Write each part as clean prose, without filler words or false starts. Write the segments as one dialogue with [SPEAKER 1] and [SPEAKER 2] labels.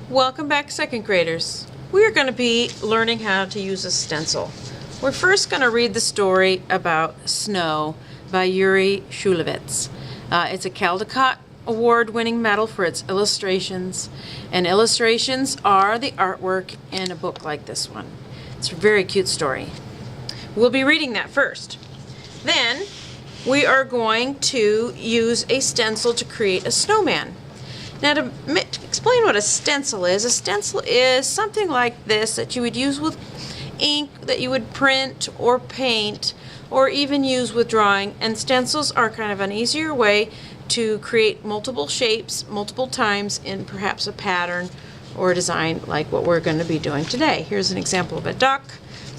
[SPEAKER 1] Welcome back, second graders. We are going to be learning how to use a stencil. We're first going to read the story about Snow by Yuri Shulevitz. It's a Caldecott Award-winning medal for its illustrations, and illustrations are the artwork in a book like this one. It's a very cute story. We'll be reading that first. Then we are going to use a stencil to create a snowman. Now, to explain what a stencil is something like this that you would use with ink, that you would print or paint, or even use with drawing. And stencils are kind of an easier way to create multiple shapes multiple times in perhaps a pattern or a design like what we're going to be doing today. Here's an example of a duck.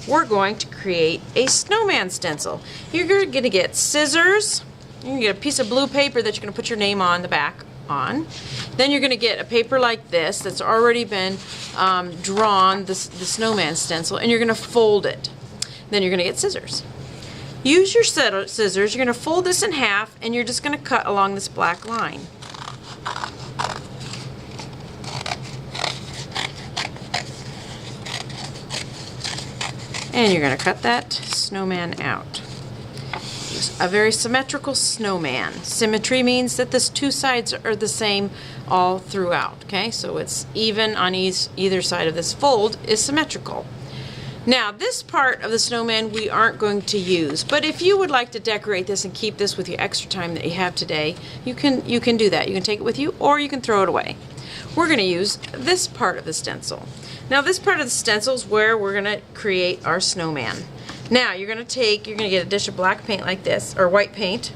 [SPEAKER 1] We're going to create a snowman stencil. You're going to get scissors. You're going to get a piece of blue paper that you're going to put your name on the back on. Then you're going to get a paper like this that's already been drawn, the snowman stencil, and you're going to fold it. Then you're going to get scissors. Use your scissors. You're going to fold this in half, and you're just going to cut along this black line. And you're going to cut that snowman out. A very symmetrical snowman. Symmetry means that the two sides are the same all throughout. Okay, so it's even on either side of this fold is symmetrical. Now, this part of the snowman we aren't going to use, but if you would like to decorate this and keep this with your extra time that you have today, you can do that. You can take it with you, or you can throw it away. We're going to use this part of the stencil. Now, this part of the stencil is where we're going to create our snowman. Now, you're going to get a dish of black paint like this, or white paint.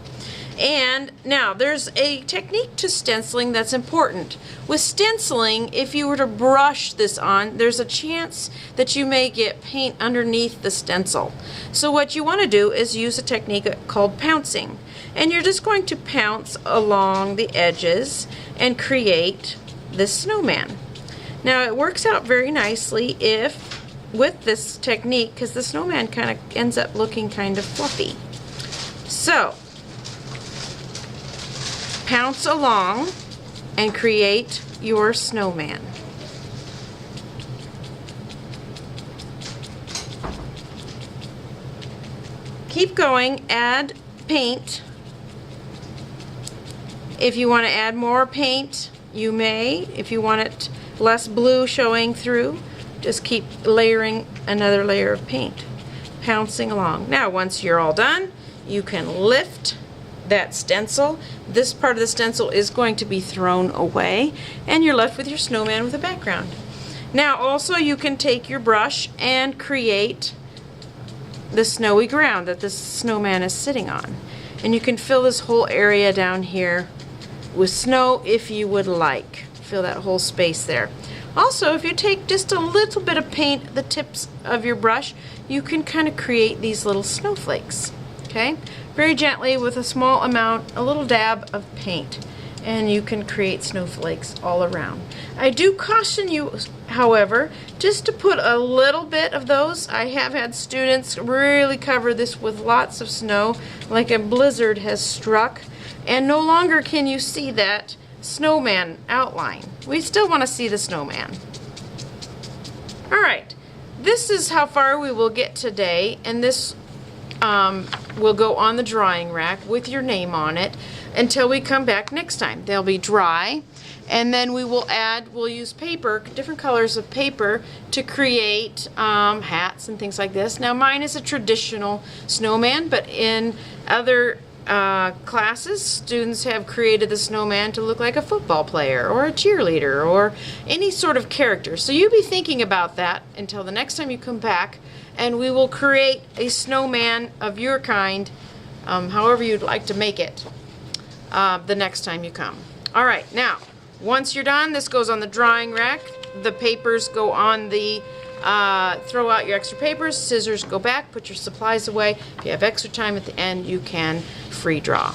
[SPEAKER 1] And now, there's a technique to stenciling that's important. With stenciling, if you were to brush this on, there's a chance that you may get paint underneath the stencil. So what you want to do is use a technique called pouncing. And you're just going to pounce along the edges and create this snowman. Now, it works out very nicely with this technique, because the snowman kind of ends up looking kind of fluffy. So, pounce along and create your snowman. Keep going, add paint. If you want to add more paint, you may. If you want it less blue showing through, just keep layering another layer of paint, pouncing along. Now, once you're all done, you can lift that stencil. This part of the stencil is going to be thrown away, and you're left with your snowman with a background. Now, also, you can take your brush and create the snowy ground that this snowman is sitting on. And you can fill this whole area down here with snow if you would like. Fill that whole space there. Also, if you take just a little bit of paint, the tips of your brush, you can kind of create these little snowflakes. Okay? Very gently with a small amount, a little dab of paint, and you can create snowflakes all around. I do caution you, however, just to put a little bit of those. I have had students really cover this with lots of snow, like a blizzard has struck, and no longer can you see that snowman outline. We still want to see the snowman. Alright, this is how far we will get today, and this will go on the drying rack with your name on it until we come back next time. They'll be dry, and then we'll use paper, different colors of paper, to create hats and things like this. Now, mine is a traditional snowman, but in other classes, students have created the snowman to look like a football player or a cheerleader or any sort of character. So you be thinking about that until the next time you come back, and we will create a snowman of your kind, however you'd like to make it, the next time you come. Alright, now, once you're done, this goes on the drying rack. The papers go on the throw out your extra papers, scissors go back, put your supplies away. If you have extra time at the end, you can free draw.